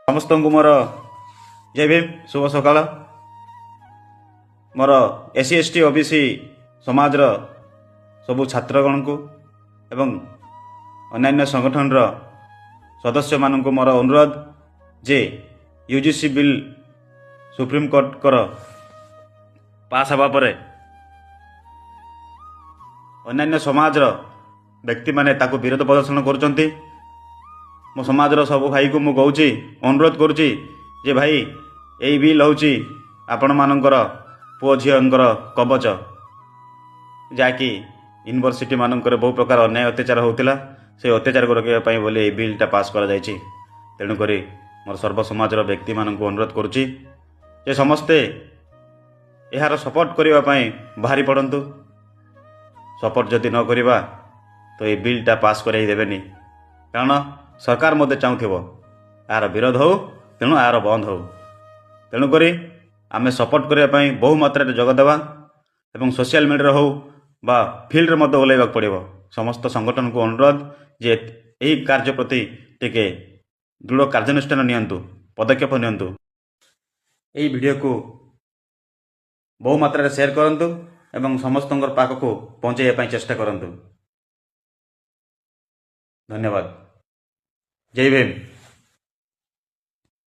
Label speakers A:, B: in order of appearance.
A: समस्त को मोर जय भीम शुभ सकाल। मोर एससी एसटी ओबीसी समाज सबू छात्रगण को एवं अन्य संगठन सदस्य मान को मोर अनुरोध जे यूजीसी बिल सुप्रीम कोर्ट कर पास हवा पर अन्य समाज व्यक्ति माने ताको विरोध प्रदर्शन करुँच। मो समाजर सब भाई को मुझे कहूँ अनुरोध करुँची जे भाई यही बिल हूँ आपण मानकर पुओ झीर कवच जहाँकि यूनिवर्सिटी मानकर बहु प्रकार अन्याय अत्याचार होता से अत्याचार को रोकने बोली ये बिलटा पास कर तेणुक मोर सर्व समाजर व्यक्ति मान को अनुरोध करुँची जे समस्ते यार सपोर्ट करने बाहरी पड़तु। सपोर्ट जदि न करवा तो ये बिलटा पास करदेनि कारण सरकार मध्य चाहूब यार विरोध हो तेणु यार बंद हो। तेणुक आम सपोर्ट करने बहु मात्रा जगदेवा एवं सोशल मीडिया हो बा फील्ड में ओल्लैवा पड़ो। समस्त संगठन को अनुरोध जे यही कार्य प्रति टिके दृढ़ कार्यानुष्ठान नियंतु पदक्षेप नियंतु। यही वीडियो को बहु मात्रा शेयर करंतु एवं समस्त पाख को पहुँचाइबा चेष्टा करंतु। धन्यवाद। जय भीम।